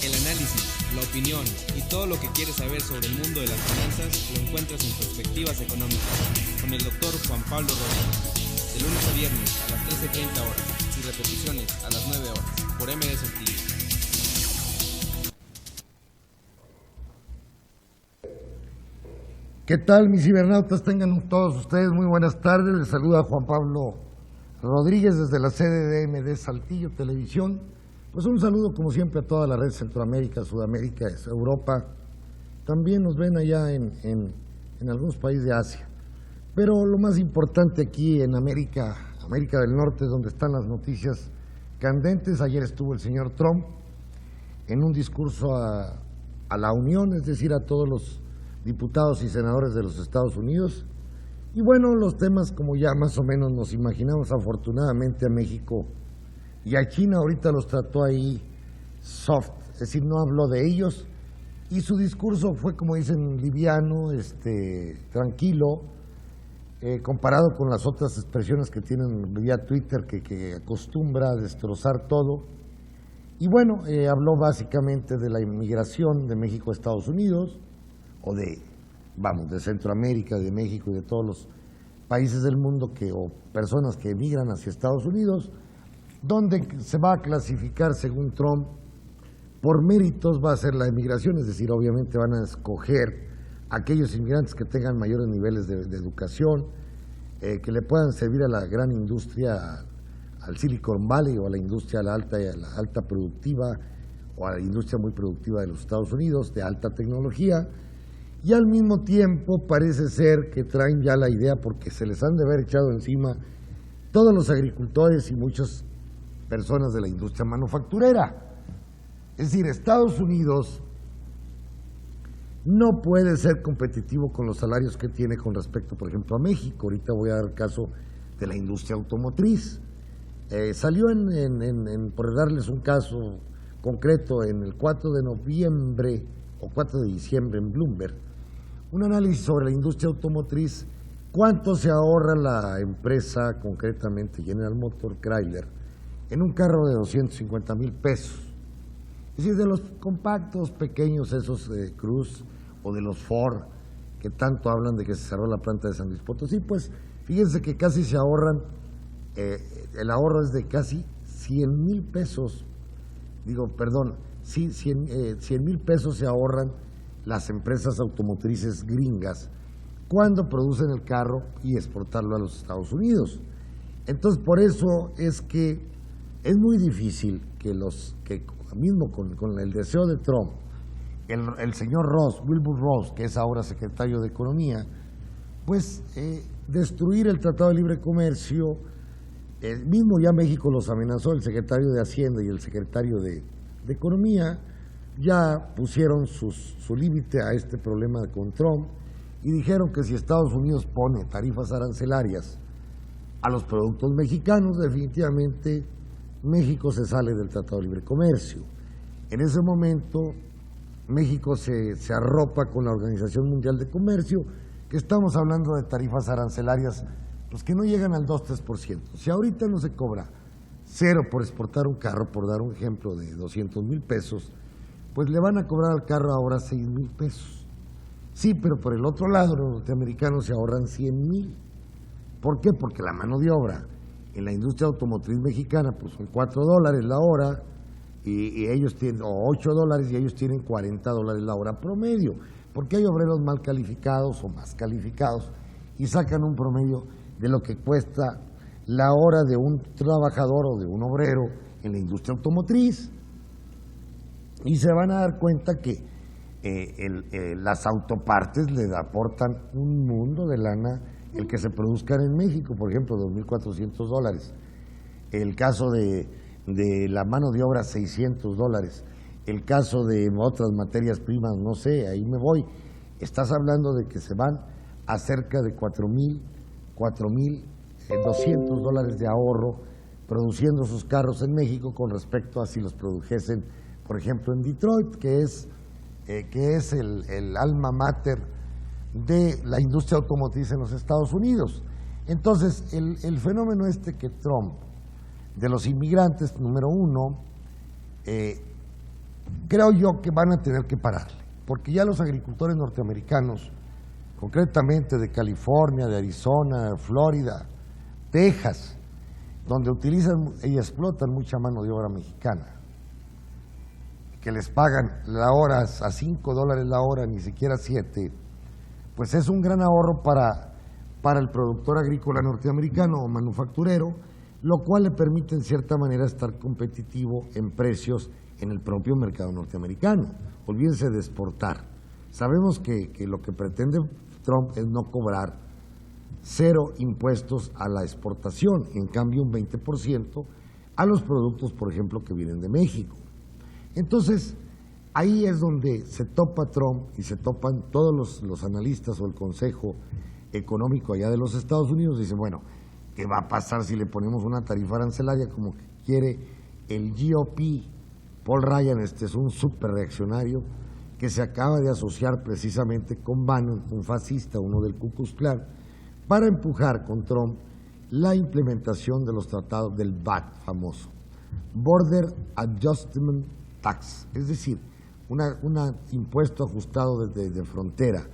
El análisis, la opinión y todo lo que quieres saber sobre el mundo de las finanzas lo encuentras en Perspectivas Económicas con el Dr. Juan Pablo Rodríguez. De lunes a viernes a las 13:30 horas y repeticiones a las 9 horas por MD Saltillo. ¿Qué tal, mis cibernautas? Tengan todos ustedes muy buenas tardes. Les saluda Juan Pablo Rodríguez desde la sede de MD Saltillo Televisión. Pues un saludo como siempre a toda la red Centroamérica, Sudamérica, Europa. También nos ven allá en algunos países de Asia. Pero lo más importante aquí en América del Norte, donde están las noticias candentes. Ayer estuvo el señor Trump en un discurso a la Unión, es decir, a todos los diputados y senadores de los Estados Unidos. Y bueno, los temas como ya más o menos nos imaginamos, afortunadamente a México y a China ahorita los trató ahí soft, es decir, no habló de ellos, y su discurso fue, como dicen, liviano, tranquilo, comparado con las otras expresiones que tienen vía Twitter, que acostumbra a destrozar todo. Y bueno, habló básicamente de la inmigración de México a Estados Unidos, o de Centroamérica, de México y de todos los países del mundo o personas que emigran hacia Estados Unidos, donde se va a clasificar, según Trump, por méritos va a ser la emigración, es decir, obviamente van a escoger aquellos inmigrantes que tengan mayores niveles de educación, que le puedan servir a la gran industria, al Silicon Valley o a la industria a la alta productiva o a la industria muy productiva de los Estados Unidos, de alta tecnología. Y al mismo tiempo parece ser que traen ya la idea, porque se les han de haber echado encima todos los agricultores y muchas personas de la industria manufacturera. Es decir, Estados Unidos no puede ser competitivo con los salarios que tiene con respecto, por ejemplo, a México. Ahorita voy a dar el caso de la industria automotriz. Salió, por darles un caso concreto, en el 4 de noviembre o 4 de diciembre en Bloomberg, un análisis sobre la industria automotriz, cuánto se ahorra la empresa, concretamente General Motors, Chrysler, en un carro de 250,000 pesos. Es decir, de los compactos pequeños, esos Cruz, o de los Ford, que tanto hablan de que se cerró la planta de San Luis Potosí, pues fíjense que casi se ahorran, el ahorro es de casi 100,000 pesos, 100,000 pesos se ahorran las empresas automotrices gringas cuando producen el carro y exportarlo a los Estados Unidos. Entonces, por eso es que es muy difícil que mismo con el deseo de Trump, el señor Wilbur Ross, que es ahora secretario de Economía, pues destruir el Tratado de Libre Comercio. Mismo ya México los amenazó, el secretario de Hacienda y el secretario de Economía ya pusieron su límite a este problema con Trump y dijeron que si Estados Unidos pone tarifas arancelarias a los productos mexicanos, definitivamente México se sale del Tratado de Libre Comercio. En ese momento México se arropa con la Organización Mundial de Comercio, que estamos hablando de tarifas arancelarias pues que no llegan al 2-3%. Si ahorita no se cobra cero por exportar un carro, por dar un ejemplo de 200,000 pesos, pues le van a cobrar al carro ahora 6,000 pesos. Sí, pero por el otro lado los norteamericanos se ahorran 100,000. ¿Por qué? Porque la mano de obra en la industria automotriz mexicana pues son $4 la hora y ellos tienen, o $8 y ellos tienen $40 la hora promedio, porque hay obreros mal calificados o más calificados y sacan un promedio de lo que cuesta la hora de un trabajador o de un obrero en la industria automotriz. Y se van a dar cuenta que las autopartes le aportan un mundo de lana el que se produzcan en México, por ejemplo, $2,400. El caso de la mano de obra, $600. El caso de otras materias primas, no sé, ahí me voy. Estás hablando de que se van a cerca de $4,200 de ahorro produciendo sus carros en México con respecto a si los produjesen, por ejemplo, en Detroit, que es el alma mater de la industria automotriz en los Estados Unidos. Entonces, el fenómeno que Trump, de los inmigrantes, número uno, creo yo que van a tener que pararle, porque ya los agricultores norteamericanos, concretamente de California, de Arizona, Florida, Texas, donde utilizan y explotan mucha mano de obra mexicana, que les pagan la hora a $5 la hora, ni siquiera 7, pues es un gran ahorro para el productor agrícola norteamericano o manufacturero, lo cual le permite en cierta manera estar competitivo en precios en el propio mercado norteamericano. Olvídense de exportar. Sabemos que lo que pretende Trump es no cobrar 0 impuestos a la exportación, y en cambio un 20% a los productos, por ejemplo, que vienen de México. Entonces, ahí es donde se topa Trump y se topan todos los analistas o el Consejo Económico allá de los Estados Unidos. Dicen, bueno, ¿qué va a pasar si le ponemos una tarifa arancelaria como que quiere el GOP? Paul Ryan, es un súper reaccionario que se acaba de asociar precisamente con Bannon, un fascista, uno del Ku Klux Klan, para empujar con Trump la implementación de los tratados del BAT famoso, Border Adjustment Tax, es decir, un impuesto ajustado de frontera,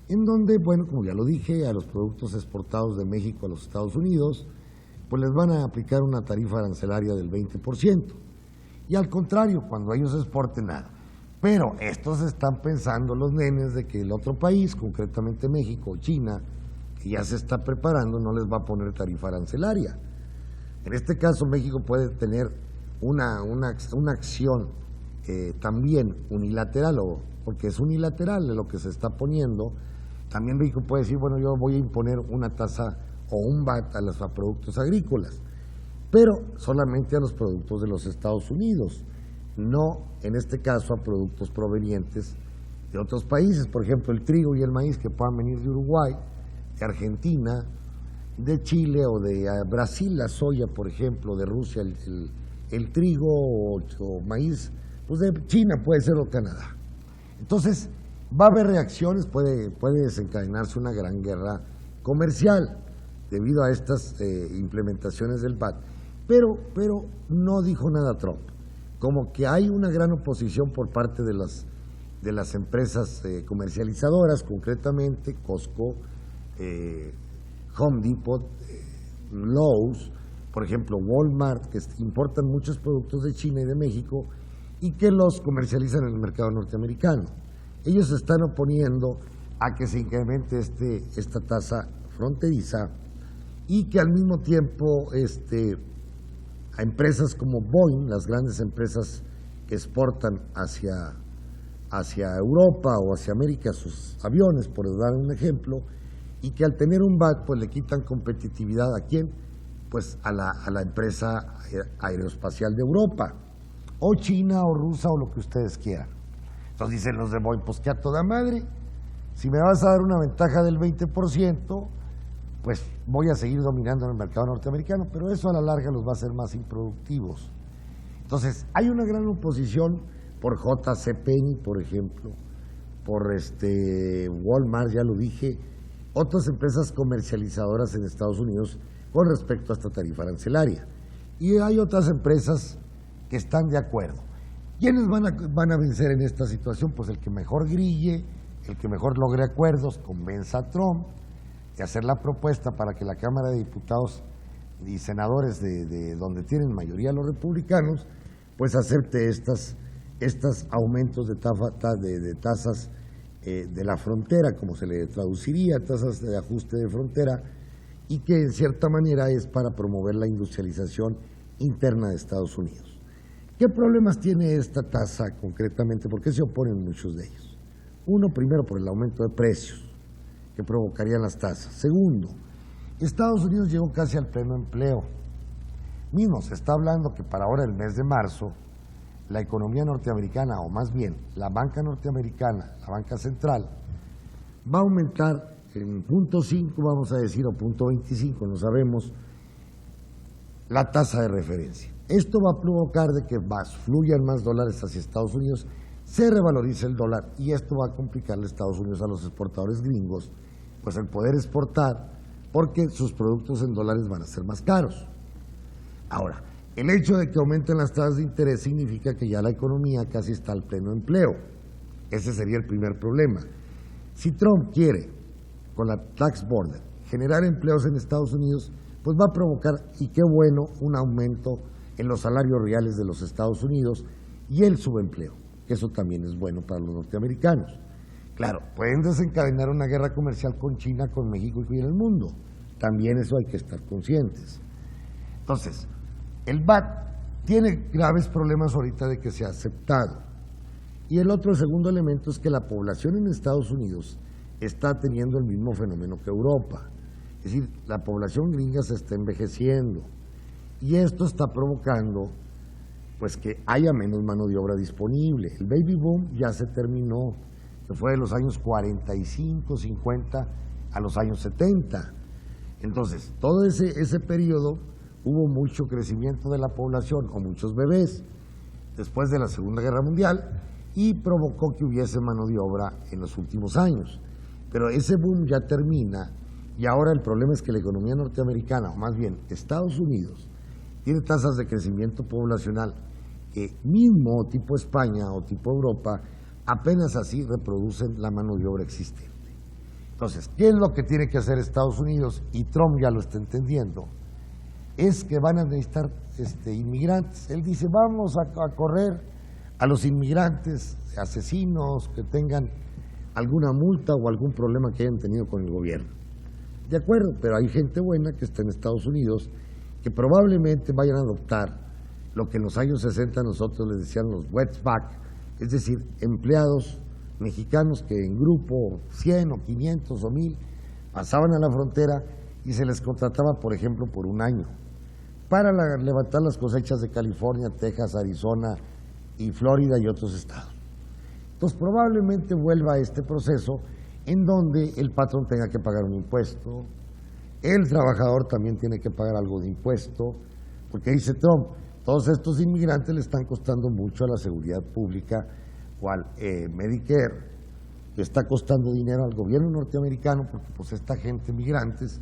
en donde, bueno, como ya lo dije, a los productos exportados de México a los Estados Unidos, pues les van a aplicar una tarifa arancelaria del 20%. Y al contrario, cuando ellos exporten, nada. Pero estos están pensando los nenes de que el otro país, concretamente México o China, que ya se está preparando, no les va a poner tarifa arancelaria. En este caso, México puede tener una acción también unilateral, porque es unilateral de lo que se está poniendo. También México puede decir, bueno, yo voy a imponer una tasa o un VAT a los productos agrícolas, pero solamente a los productos de los Estados Unidos, no en este caso a productos provenientes de otros países, por ejemplo el trigo y el maíz que puedan venir de Uruguay, de Argentina, de Chile o de Brasil, la soya, por ejemplo, de Rusia, el trigo o maíz, pues de China puede ser o Canadá. Entonces, va a haber reacciones, puede desencadenarse una gran guerra comercial debido a estas implementaciones del VAT, pero no dijo nada Trump, como que hay una gran oposición por parte de las empresas comercializadoras, concretamente Costco, Home Depot, Lowe's, por ejemplo Walmart, que importan muchos productos de China y de México y que los comercializan en el mercado norteamericano. Ellos se están oponiendo a que se incremente esta tasa fronteriza y que al mismo tiempo a empresas como Boeing, las grandes empresas que exportan hacia Europa o hacia América sus aviones, por dar un ejemplo, y que al tener un VAT pues le quitan competitividad. ¿A quién? Pues a la empresa aeroespacial de Europa, o China o rusa o lo que ustedes quieran. Entonces dicen los de Boeing, pues que a toda madre, si me vas a dar una ventaja del 20%, pues voy a seguir dominando en el mercado norteamericano, pero eso a la larga los va a hacer más improductivos. Entonces hay una gran oposición por JCPenney, por ejemplo, por Walmart, ya lo dije, otras empresas comercializadoras en Estados Unidos con respecto a esta tarifa arancelaria. Y hay otras empresas que están de acuerdo. ¿Quiénes van a vencer en esta situación? Pues el que mejor grille, el que mejor logre acuerdos, convenza a Trump de hacer la propuesta para que la Cámara de Diputados y senadores de donde tienen mayoría los republicanos, pues acepte estos aumentos de tasas de la frontera, como se le traduciría, tasas de ajuste de frontera, y que en cierta manera es para promover la industrialización interna de Estados Unidos. ¿Qué problemas tiene esta tasa concretamente? ¿Por qué se oponen muchos de ellos? Uno, primero, por el aumento de precios que provocarían las tasas. Segundo, Estados Unidos llegó casi al pleno empleo. Mismo se está hablando que para ahora, el mes de marzo, la economía norteamericana, o más bien la banca norteamericana, la banca central, va a aumentar en 0.5, vamos a decir, o 0.25, no sabemos, la tasa de referencia. Esto va a provocar de que fluyan más dólares hacia Estados Unidos, se revalorice el dólar, y esto va a complicarle a Estados Unidos a los exportadores gringos, pues el poder exportar, porque sus productos en dólares van a ser más caros. Ahora, El hecho de que aumenten las tasas de interés significa que ya la economía casi está al pleno empleo. Ese sería el primer problema. Si Trump quiere, con la tax border, generar empleos en Estados Unidos, pues va a provocar, y qué bueno, un aumento en los salarios reales de los Estados Unidos y el subempleo, que eso también es bueno para los norteamericanos. Claro, pueden desencadenar una guerra comercial con China, con México y con el mundo. También eso hay que estar conscientes. Entonces, el VAT tiene graves problemas ahorita de que se ha aceptado. Y el segundo elemento es que la población en Estados Unidos está teniendo el mismo fenómeno que Europa. Es decir, la población gringa se está envejeciendo. Y esto está provocando pues que haya menos mano de obra disponible. El baby boom ya se terminó, que fue de los años 45, 50 a los años 70. Entonces, todo ese periodo hubo mucho crecimiento de la población o muchos bebés después de la Segunda Guerra Mundial y provocó que hubiese mano de obra en los últimos años. Pero ese boom ya termina y ahora el problema es que la economía norteamericana, o más bien Estados Unidos, tiene tasas de crecimiento poblacional que mismo tipo España o tipo Europa apenas así reproducen la mano de obra existente. Entonces, ¿qué es lo que tiene que hacer Estados Unidos? Y Trump ya lo está entendiendo. Es que van a necesitar inmigrantes. Él dice, vamos a correr a los inmigrantes, asesinos, que tengan alguna multa o algún problema que hayan tenido con el gobierno. De acuerdo, pero hay gente buena que está en Estados Unidos que probablemente vayan a adoptar lo que en los años 60 nosotros les decían los wetback, es decir, empleados mexicanos que en grupo 100 o 500 o 1000 pasaban a la frontera y se les contrataba, por ejemplo, por un año para levantar las cosechas de California, Texas, Arizona y Florida y otros estados. Entonces probablemente vuelva a este proceso en donde el patrón tenga que pagar un impuesto, el trabajador también tiene que pagar algo de impuesto, porque dice Trump, todos estos inmigrantes le están costando mucho a la seguridad pública o al Medicare, que está costando dinero al gobierno norteamericano, porque pues esta gente, migrantes,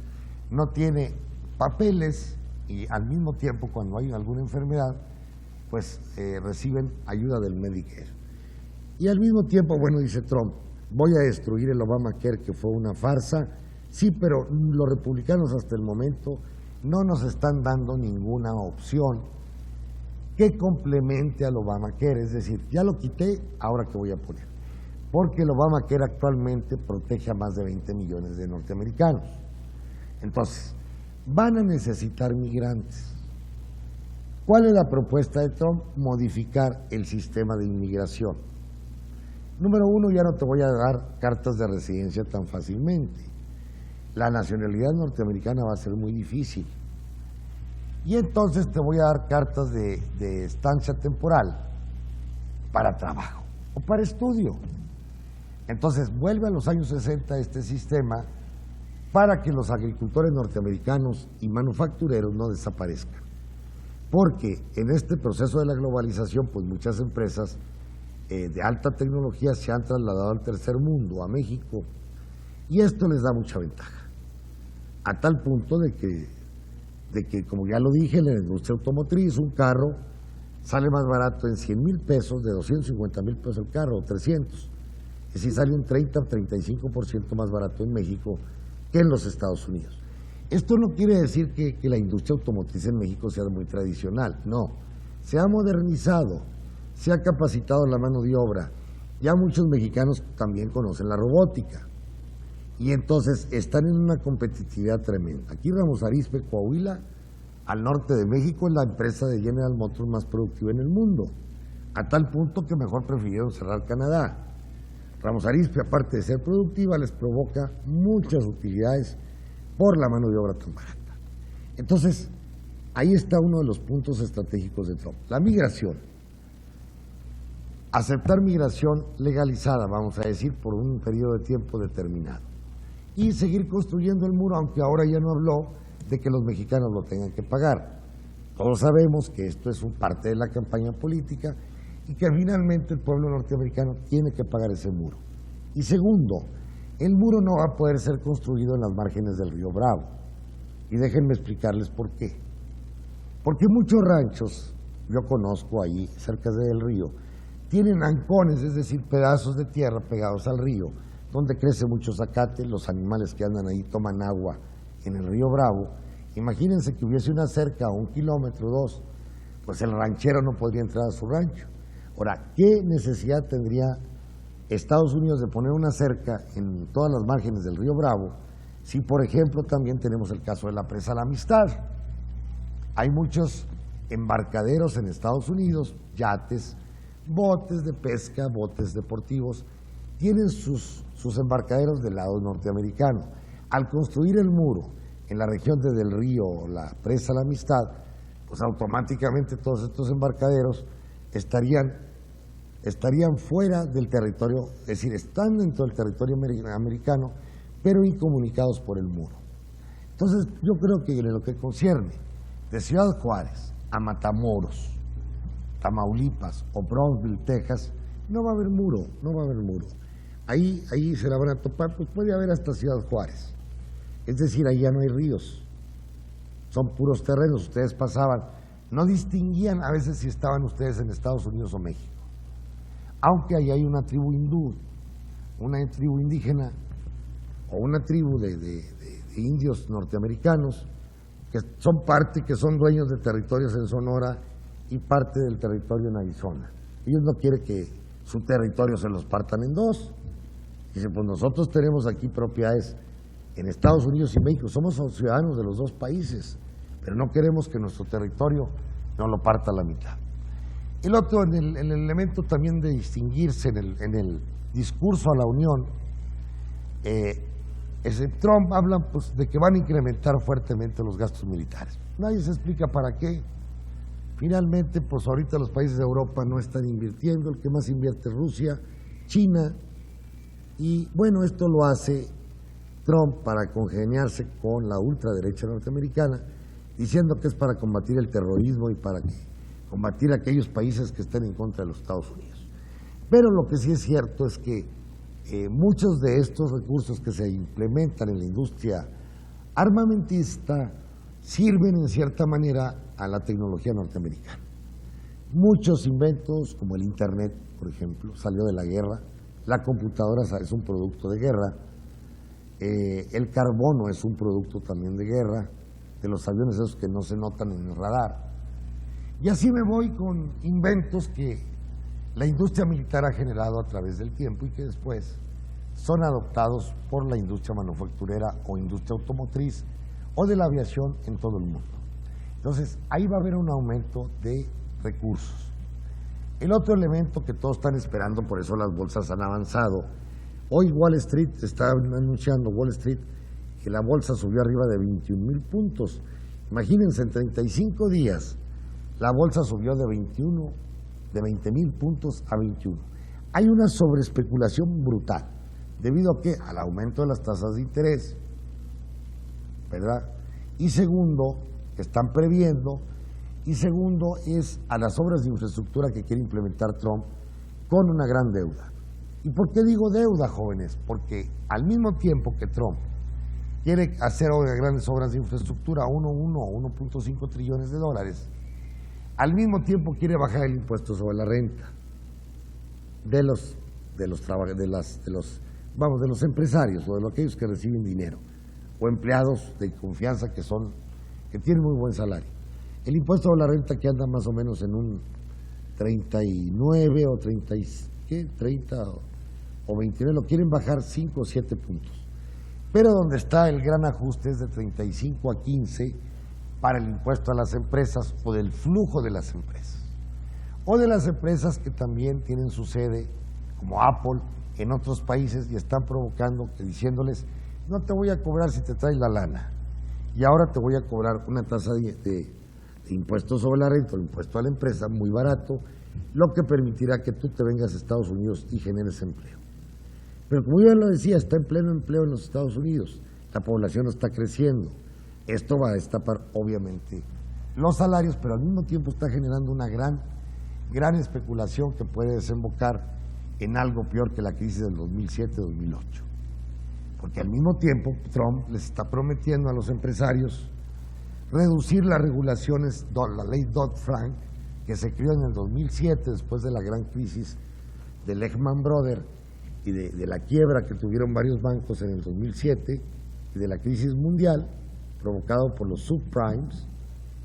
no tiene papeles y al mismo tiempo cuando hay alguna enfermedad, pues reciben ayuda del Medicare. Y al mismo tiempo, bueno, dice Trump, voy a destruir el Obamacare, que fue una farsa. Sí, pero los republicanos hasta el momento no nos están dando ninguna opción que complemente al Obamacare, es decir, ya lo quité, ahora qué voy a poner, porque el Obamacare actualmente protege a más de 20 millones de norteamericanos. Entonces, van a necesitar migrantes. ¿Cuál es la propuesta de Trump? Modificar el sistema de inmigración. Número uno, ya no te voy a dar cartas de residencia tan fácilmente. La nacionalidad norteamericana va a ser muy difícil. Y entonces te voy a dar cartas de estancia temporal para trabajo o para estudio. Entonces vuelve a los años 60 este sistema para que los agricultores norteamericanos y manufactureros no desaparezcan. Porque en este proceso de la globalización, pues muchas empresas de alta tecnología se han trasladado al tercer mundo, a México, y esto les da mucha ventaja, a tal punto de que, como ya lo dije, en la industria automotriz, un carro sale más barato en 100,000 pesos, de 250,000 pesos el carro, o 300. Es decir, sale un 30 o 35% más barato en México que en los Estados Unidos. Esto no quiere decir que la industria automotriz en México sea muy tradicional, no. Se ha modernizado, se ha capacitado la mano de obra. Ya muchos mexicanos también conocen la robótica. Y entonces están en una competitividad tremenda. Aquí Ramos Arizpe, Coahuila, al norte de México, es la empresa de General Motors más productiva en el mundo, a tal punto que mejor prefirieron cerrar Canadá. Ramos Arizpe, aparte de ser productiva, les provoca muchas utilidades por la mano de obra tan barata. Entonces, ahí está uno de los puntos estratégicos de Trump. La migración. Aceptar migración legalizada, vamos a decir, por un periodo de tiempo determinado. Y seguir construyendo el muro, aunque ahora ya no habló de que los mexicanos lo tengan que pagar. Todos sabemos que esto es parte de la campaña política y que finalmente el pueblo norteamericano tiene que pagar ese muro. Y segundo, el muro no va a poder ser construido en las márgenes del río Bravo. Y déjenme explicarles por qué. Porque muchos ranchos, yo conozco ahí cerca del río, tienen ancones, es decir, pedazos de tierra pegados al río, donde crece mucho zacate, los animales que andan ahí toman agua en el río Bravo. Imagínense que hubiese una cerca a 1 kilómetro, 2, pues el ranchero no podría entrar a su rancho. Ahora, ¿qué necesidad tendría Estados Unidos de poner una cerca en todas las márgenes del río Bravo si, por ejemplo, también tenemos el caso de la presa La Amistad? Hay muchos embarcaderos en Estados Unidos, yates, botes de pesca, botes deportivos, tienen sus embarcaderos del lado norteamericano. Al construir el muro en la región del río, la presa La Amistad, pues automáticamente todos estos embarcaderos estarían fuera del territorio, es decir, están dentro del territorio americano, pero incomunicados por el muro. Entonces, yo creo que en lo que concierne de Ciudad Juárez a Matamoros, Tamaulipas o Brownsville, Texas, no va a haber muro, no va a haber muro. Ahí se la van a topar, pues puede haber hasta Ciudad Juárez. Es decir, ahí ya no hay ríos, son puros terrenos. Ustedes pasaban, no distinguían a veces si estaban ustedes en Estados Unidos o México. Aunque ahí hay una tribu hindú, una tribu indígena o una tribu de indios norteamericanos que son dueños de territorios en Sonora y parte del territorio en Arizona. Ellos no quieren que su territorio se los partan en dos. Dicen, pues nosotros tenemos aquí propiedades en Estados Unidos y México, somos ciudadanos de los dos países, pero no queremos que nuestro territorio nos lo parta a la mitad. El otro, en el elemento también de distinguirse en el discurso a la Unión, Trump habla pues, de que van a incrementar fuertemente los gastos militares. Nadie se explica para qué. Finalmente, pues ahorita los países de Europa no están invirtiendo, el que más invierte es Rusia, China, y bueno, esto lo hace Trump para congeniarse con la ultraderecha norteamericana, diciendo que es para combatir el terrorismo y para combatir a aquellos países que estén en contra de los Estados Unidos. Pero lo que sí es cierto es que muchos de estos recursos que se implementan en la industria armamentista sirven en cierta manera a la tecnología norteamericana. Muchos inventos, como el Internet, por ejemplo, salió de la guerra, la computadora es un producto de guerra, el carbono es un producto también de guerra, de los aviones esos que no se notan en el radar. Y así me voy con inventos que la industria militar ha generado a través del tiempo y que después son adoptados por la industria manufacturera o industria automotriz o de la aviación en todo el mundo. Entonces, ahí va a haber un aumento de recursos. El otro elemento que todos están esperando, por eso las bolsas han avanzado. Hoy Wall Street está anunciando, que la bolsa subió arriba de 21,000 puntos. Imagínense, en 35 días, la bolsa subió de 20,000 puntos a 21. Hay una sobreespeculación brutal. ¿Debido a qué? Al aumento de las tasas de interés, ¿verdad? Y segundo, están previendo, y segundo es a las obras de infraestructura que quiere implementar Trump con una gran deuda. ¿Y por qué digo deuda, jóvenes? Porque al mismo tiempo que Trump quiere hacer grandes obras de infraestructura, 1.5 trillones de dólares, al mismo tiempo quiere bajar el impuesto sobre la renta de los empresarios o de aquellos que reciben dinero o empleados de confianza que tienen muy buen salario. El impuesto sobre la renta que anda más o menos en un 39 o 30 o 29, lo quieren bajar 5 o 7 puntos. Pero donde está el gran ajuste es de 35 a 15 para el impuesto a las empresas o del flujo de las empresas. O de las empresas que también tienen su sede, como Apple, en otros países y están provocando, diciéndoles, no te voy a cobrar si te traes la lana, y ahora te voy a cobrar una tasa de impuesto sobre la renta o impuesto a la empresa muy barato, lo que permitirá que tú te vengas a Estados Unidos y generes empleo. Pero como yo lo decía, está en pleno empleo en los Estados Unidos, la población está creciendo, esto va a destapar obviamente los salarios, pero al mismo tiempo está generando una gran especulación que puede desembocar en algo peor que la crisis del 2007-2008. Porque al mismo tiempo Trump les está prometiendo a los empresarios reducir las regulaciones, la ley Dodd-Frank, que se creó en el 2007 después de la gran crisis de Lehman Brothers y de la quiebra que tuvieron varios bancos en el 2007 y de la crisis mundial provocado por los subprimes,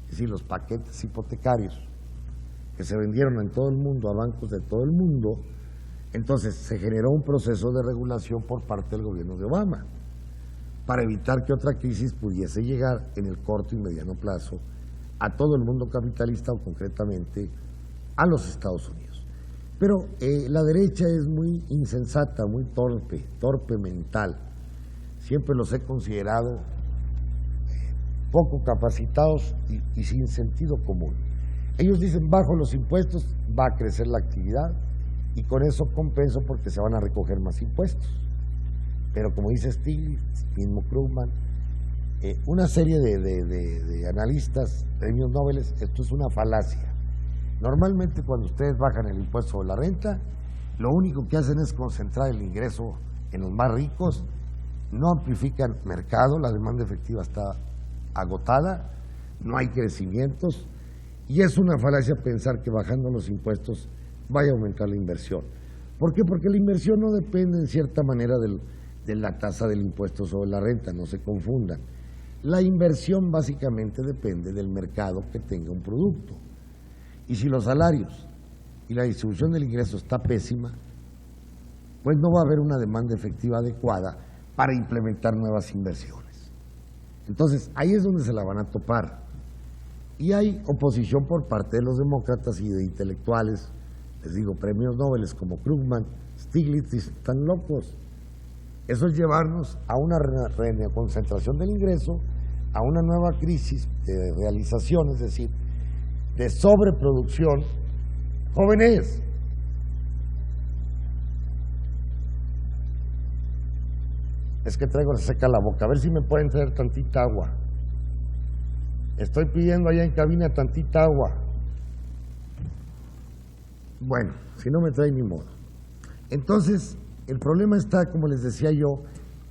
es decir, los paquetes hipotecarios que se vendieron en todo el mundo a bancos de todo el mundo. Entonces se generó un proceso de regulación por parte del gobierno de Obama para evitar que otra crisis pudiese llegar en el corto y mediano plazo a todo el mundo capitalista o concretamente a los Estados Unidos. Pero la derecha es muy insensata, muy torpe mental. Siempre los he considerado poco capacitados y sin sentido común. Ellos dicen, bajo los impuestos va a crecer la actividad y con eso compenso porque se van a recoger más impuestos. Pero como dice Stiglitz, mismo Krugman, una serie de analistas, premios Nobel, esto es una falacia. Normalmente cuando ustedes bajan el impuesto sobre la renta, lo único que hacen es concentrar el ingreso en los más ricos, no amplifican mercado, la demanda efectiva está agotada, no hay crecimientos, y es una falacia pensar que bajando los impuestos vaya a aumentar la inversión. ¿Por qué? Porque la inversión no depende en cierta manera de la tasa del impuesto sobre la renta, no se confundan. La inversión básicamente depende del mercado que tenga un producto. Y si los salarios y la distribución del ingreso está pésima, pues no va a haber una demanda efectiva adecuada para implementar nuevas inversiones. Entonces, ahí es donde se la van a topar. Y hay oposición por parte de los demócratas y de intelectuales, les digo, premios Nobel como Krugman, Stiglitz, están locos. Eso es llevarnos a una reconcentración del ingreso, a una nueva crisis de realización, es decir, de sobreproducción. Jóvenes, es que traigo seca la boca, a ver si me pueden traer tantita agua. Estoy pidiendo allá en cabina tantita agua. Bueno, si no me traen ni modo. Entonces, el problema está, como les decía yo,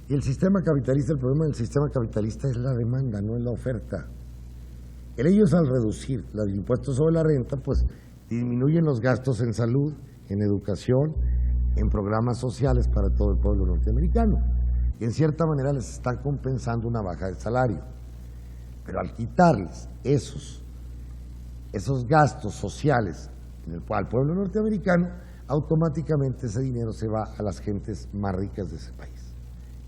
el sistema capitalista, el problema del sistema capitalista es la demanda, no es la oferta. Ellos al reducir los impuestos sobre la renta, pues disminuyen los gastos en salud, en educación, en programas sociales para todo el pueblo norteamericano. Y en cierta manera les están compensando una baja de salario. Pero al quitarles esos gastos sociales al pueblo norteamericano, automáticamente ese dinero se va a las gentes más ricas de ese país.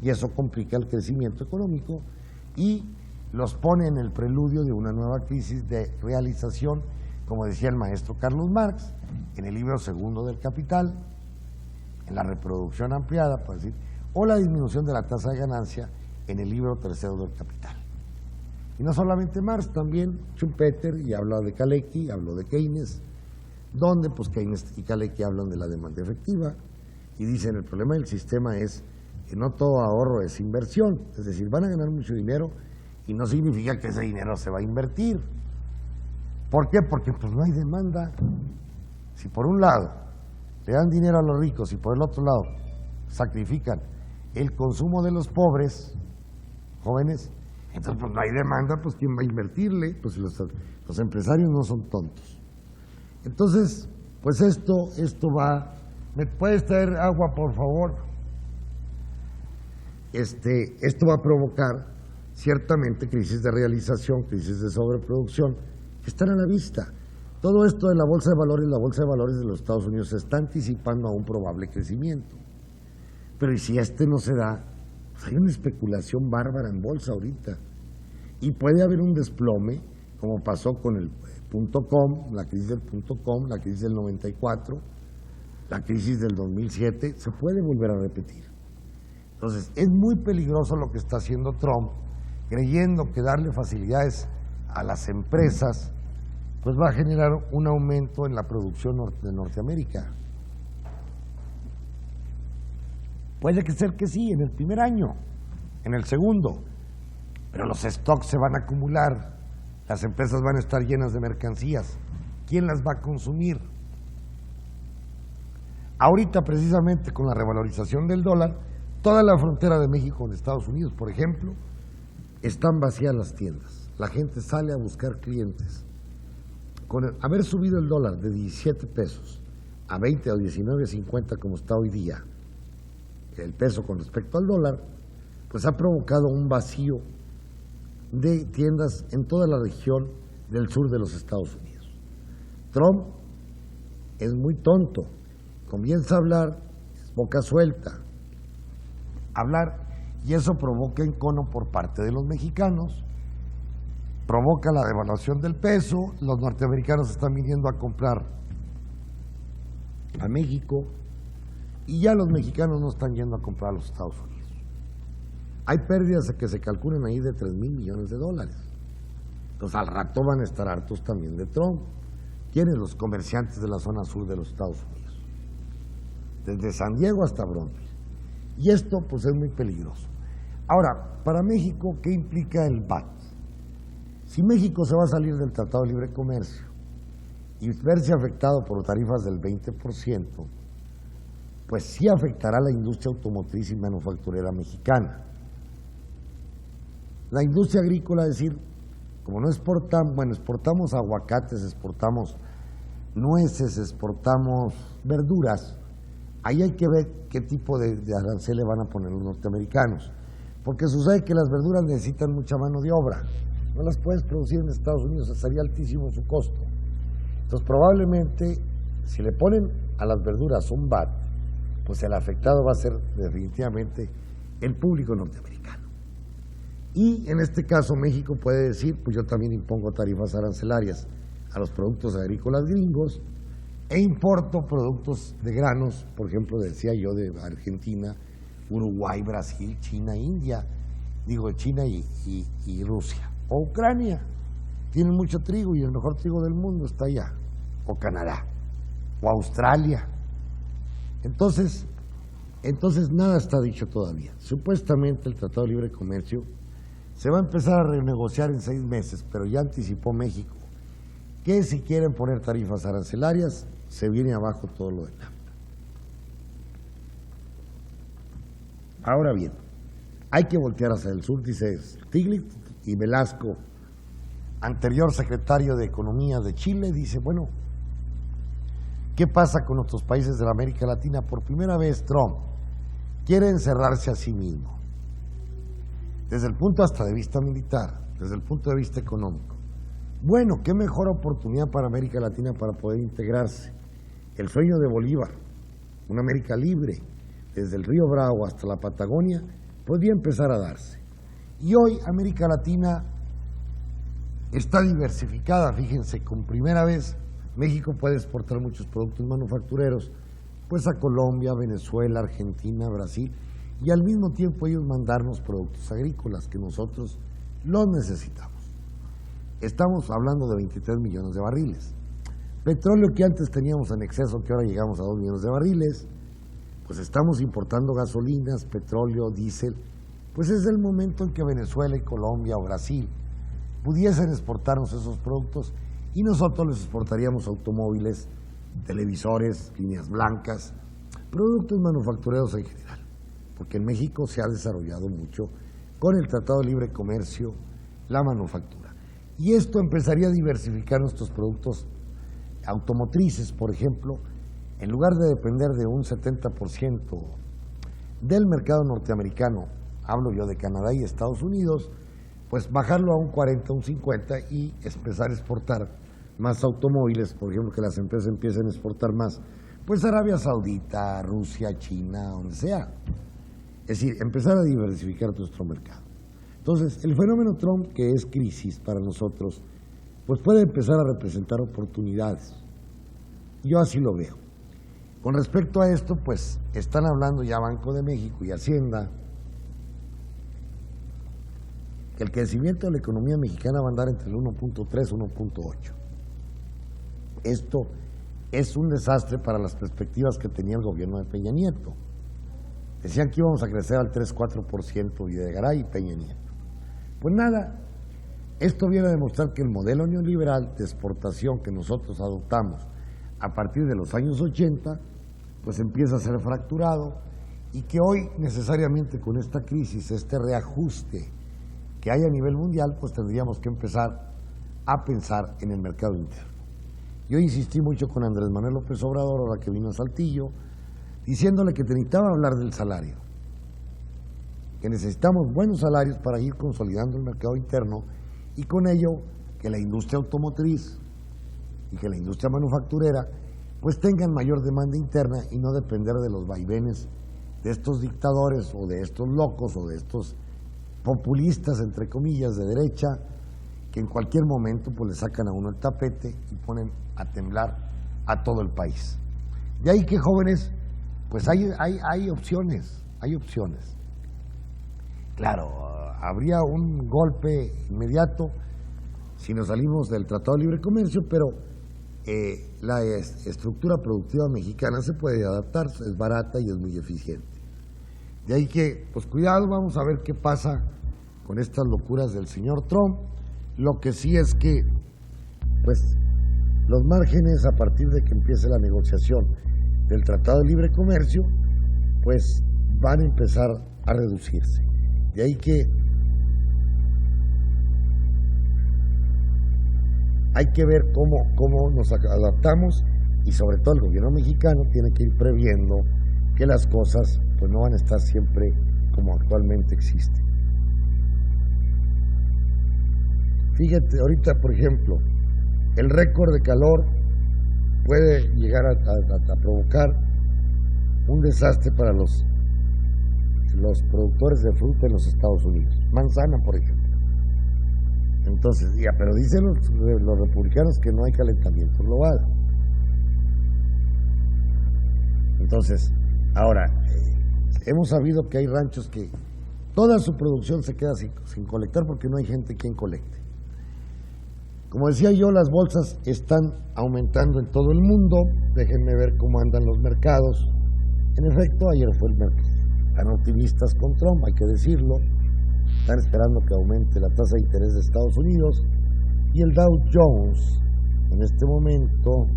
Y eso complica el crecimiento económico y los pone en el preludio de una nueva crisis de realización, como decía el maestro Carlos Marx, en el libro segundo del Capital, en la reproducción ampliada, por decir, o la disminución de la tasa de ganancia en el libro tercero del Capital. Y no solamente Marx, también Schumpeter, y habló de Kalecki, habló de Keynes, donde pues Keynes y Kalecki hablan de la demanda efectiva y dicen el problema del sistema es que no todo ahorro es inversión, es decir, van a ganar mucho dinero y no significa que ese dinero se va a invertir. ¿Por qué? Porque pues no hay demanda. Si por un lado le dan dinero a los ricos y por el otro lado sacrifican el consumo de los pobres, jóvenes, entonces pues no hay demanda, pues ¿quién va a invertirle? Pues los empresarios no son tontos. Entonces, pues esto va. ¿Me puedes traer agua, por favor? Esto va a provocar ciertamente crisis de realización, crisis de sobreproducción, que están a la vista. Todo esto de la bolsa de valores de los Estados Unidos se está anticipando a un probable crecimiento. Pero ¿y si no se da? Pues hay una especulación bárbara en bolsa ahorita. Y puede haber un desplome, como pasó con el .com, la crisis del .com, la crisis del 94, la crisis del 2007, se puede volver a repetir. Entonces, es muy peligroso lo que está haciendo Trump, creyendo que darle facilidades a las empresas, pues va a generar un aumento en la producción de Norteamérica. Puede ser que sí, en el primer año, en el segundo, pero los stocks se van a acumular, las empresas van a estar llenas de mercancías. ¿Quién las va a consumir? Ahorita, precisamente, con la revalorización del dólar, toda la frontera de México con Estados Unidos, por ejemplo, están vacías las tiendas. la gente sale a buscar clientes. Con haber subido el dólar de 17 pesos a 20 o 19.50 como está hoy día, el peso con respecto al dólar, pues ha provocado un vacío de tiendas en toda la región del sur de los Estados Unidos. Trump es muy tonto, comienza a hablar, es boca suelta, y eso provoca encono por parte de los mexicanos, provoca la devaluación del peso, los norteamericanos están viniendo a comprar a México y ya los mexicanos no están yendo a comprar a los Estados Unidos. Hay pérdidas que se calculan ahí de 3,000 millones de dólares. Entonces al rato van a estar hartos también de Trump. ¿Quiénes? Los comerciantes de la zona sur de los Estados Unidos, desde San Diego hasta Bronx. Y esto pues es muy peligroso. Ahora, para México, ¿qué implica el VAT? Si México se va a salir del Tratado de Libre Comercio y verse afectado por tarifas del 20%, pues sí afectará a la industria automotriz y manufacturera mexicana. La industria agrícola, es decir, como no exportamos, exportamos aguacates, exportamos nueces, exportamos verduras, ahí hay que ver qué tipo de arancel le van a poner los norteamericanos, porque sucede que las verduras necesitan mucha mano de obra, no las puedes producir en Estados Unidos, estaría altísimo su costo. Entonces probablemente si le ponen a las verduras un VAT, pues el afectado va a ser definitivamente el público norteamericano. Y en este caso México puede decir, pues yo también impongo tarifas arancelarias a los productos agrícolas gringos e importo productos de granos, por ejemplo, decía yo, de Argentina, Uruguay, Brasil, China, India, China y Rusia, o Ucrania. Tienen mucho trigo y el mejor trigo del mundo está allá, o Canadá, o Australia. Entonces nada está dicho todavía. Supuestamente el Tratado de Libre Comercio se va a empezar a renegociar en 6 meses, pero ya anticipó México que si quieren poner tarifas arancelarias, se viene abajo todo lo de NAFTA. Ahora bien, hay que voltear hacia el sur, dice Stiglitz, y Velasco, anterior secretario de Economía de Chile, dice, bueno, ¿qué pasa con nuestros países de la América Latina? Por primera vez Trump quiere encerrarse a sí mismo, desde el punto hasta de vista militar, desde el punto de vista económico. Bueno, qué mejor oportunidad para América Latina para poder integrarse. El sueño de Bolívar, una América libre, desde el río Bravo hasta la Patagonia, podría empezar a darse. Y hoy América Latina está diversificada, fíjense, con primera vez México puede exportar muchos productos manufactureros, pues a Colombia, Venezuela, Argentina, Brasil, y al mismo tiempo ellos mandarnos productos agrícolas que nosotros los necesitamos. Estamos hablando de 23 millones de barriles. Petróleo que antes teníamos en exceso, que ahora llegamos a 2 millones de barriles, pues estamos importando gasolinas, petróleo, diésel, pues es el momento en que Venezuela y Colombia o Brasil pudiesen exportarnos esos productos y nosotros les exportaríamos automóviles, televisores, líneas blancas, productos manufactureros en general, porque en México se ha desarrollado mucho con el Tratado de Libre Comercio la manufactura. Y esto empezaría a diversificar nuestros productos automotrices, por ejemplo, en lugar de depender de un 70% del mercado norteamericano, hablo yo de Canadá y Estados Unidos, pues bajarlo a un 40, un 50 y empezar a exportar más automóviles, por ejemplo, que las empresas empiecen a exportar más, pues Arabia Saudita, Rusia, China, donde sea. Es decir, empezar a diversificar nuestro mercado. Entonces, el fenómeno Trump, que es crisis para nosotros, pues puede empezar a representar oportunidades. Yo así lo veo. Con respecto a esto, pues están hablando ya Banco de México y Hacienda que el crecimiento de la economía mexicana va a andar entre el 1.3 y 1.8. Esto es un desastre para las perspectivas que tenía el gobierno de Peña Nieto. Decían que íbamos a crecer al 3-4% Videgaray y Peña Nieto. Pues nada, esto viene a demostrar que el modelo neoliberal de exportación que nosotros adoptamos a partir de los años 80, pues empieza a ser fracturado y que hoy necesariamente con esta crisis, este reajuste que hay a nivel mundial, pues tendríamos que empezar a pensar en el mercado interno. Yo insistí mucho con Andrés Manuel López Obrador, ahora que vino a Saltillo, diciéndole que necesitaba hablar del salario, que necesitamos buenos salarios para ir consolidando el mercado interno y con ello que la industria automotriz y que la industria manufacturera pues tengan mayor demanda interna y no depender de los vaivenes de estos dictadores o de estos locos o de estos populistas, entre comillas, de derecha, que en cualquier momento pues le sacan a uno el tapete y ponen a temblar a todo el país. De ahí que, jóvenes, pues hay opciones, hay opciones. Claro, habría un golpe inmediato si nos salimos del Tratado de Libre Comercio, pero la estructura productiva mexicana se puede adaptar, es barata y es muy eficiente. De ahí que, pues cuidado, vamos a ver qué pasa con estas locuras del señor Trump. Lo que sí es que, pues, los márgenes a partir de que empiece la negociación del Tratado de Libre Comercio, pues van a empezar a reducirse. De ahí que hay que ver cómo nos adaptamos y sobre todo el gobierno mexicano tiene que ir previendo que las cosas pues no van a estar siempre como actualmente existen. Fíjate, ahorita por ejemplo, el récord de calor puede llegar a provocar un desastre para los productores de fruta en los Estados Unidos. Manzana, por ejemplo. Entonces, pero dicen los republicanos que no hay calentamiento global. Entonces, ahora, hemos sabido que hay ranchos que toda su producción se queda sin colectar porque no hay gente quien colecte. Como decía yo, las bolsas están aumentando en todo el mundo. Déjenme ver cómo andan los mercados. En efecto, ayer fue el mercado. Están optimistas con Trump, hay que decirlo. Están esperando que aumente la tasa de interés de Estados Unidos. Y el Dow Jones, en este momento,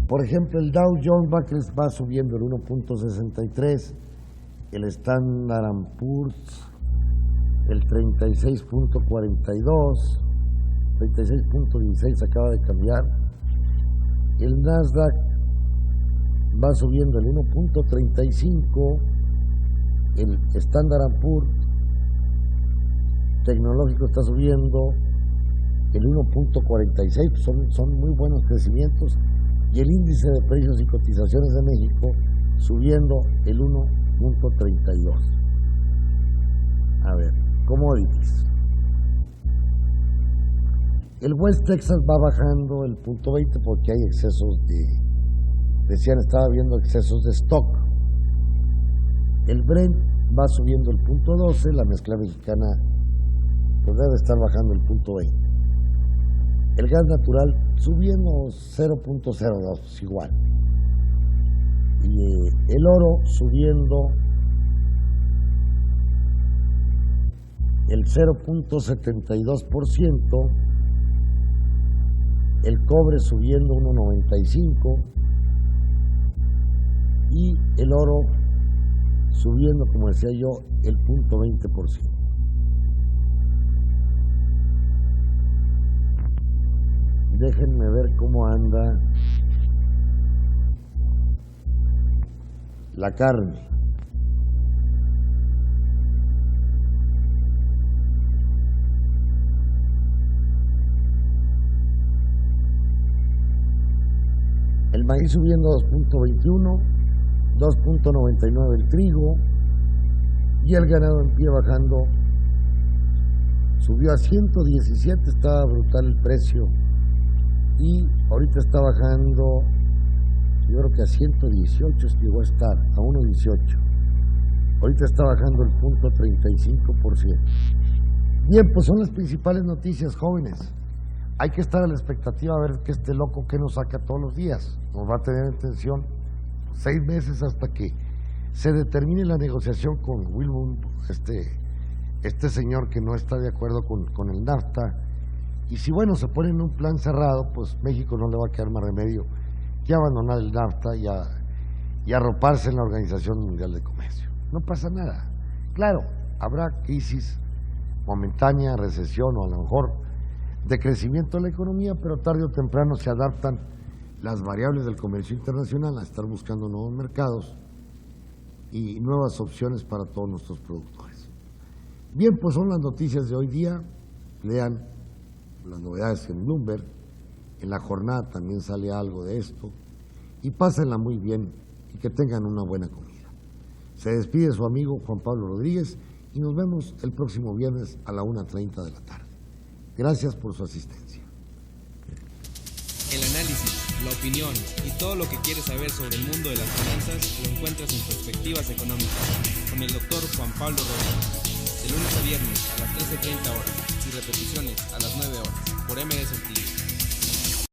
por ejemplo, el Dow Jones va subiendo el 1.63, el Standard & Poor's el 36.42, 36.16 acaba de cambiar, el Nasdaq va subiendo el 1.35, el Standard & Poor's tecnológico está subiendo el 1.46, son muy buenos crecimientos. Y el índice de precios y cotizaciones de México subiendo el 1.32. A ver, commodities. El West Texas va bajando el 0.20 porque hay excesos estaba viendo excesos de stock. El Brent va subiendo el 0.12, la mezcla mexicana pues debe estar bajando el 0.20. El gas natural subiendo 0.02, pues igual. Y el oro subiendo el 0.72%, el cobre subiendo 1.95 y el oro subiendo, como decía yo, el 0.20%. Déjenme ver cómo anda la carne. El maíz subiendo 2.21, 2.99 el trigo y el ganado en pie bajando. Subió a 117, estaba brutal el precio. Y ahorita está bajando, yo creo que a 118 llegó a estar, a 1.18. Ahorita está bajando el 0.35%. Bien, pues son las principales noticias, jóvenes. Hay que estar a la expectativa a ver que este loco que nos saca todos los días. Nos va a tener en tensión 6 meses hasta que se determine la negociación con Wilbur, este señor que no está de acuerdo con el NAFTA, y si bueno, se pone en un plan cerrado, pues México no le va a quedar más remedio que abandonar el NAFTA y arroparse en la Organización Mundial de Comercio. No pasa nada. Claro, habrá crisis momentánea, recesión o a lo mejor de crecimiento de la economía, pero tarde o temprano se adaptan las variables del comercio internacional a estar buscando nuevos mercados y nuevas opciones para todos nuestros productores. Bien, pues son las noticias de hoy día. Lean las novedades en Bloomberg. En la jornada también sale algo de esto. Y pásenla muy bien y que tengan una buena comida. Se despide su amigo Juan Pablo Rodríguez y nos vemos el próximo viernes a la 1:30 de la tarde. Gracias por su asistencia. El análisis, la opinión y todo lo que quieres saber sobre el mundo de las finanzas lo encuentras en Perspectivas Económicas con el doctor Juan Pablo Rodríguez. De lunes a viernes a las 13:30 horas y repeticiones a las 9 horas por MS Saltillo.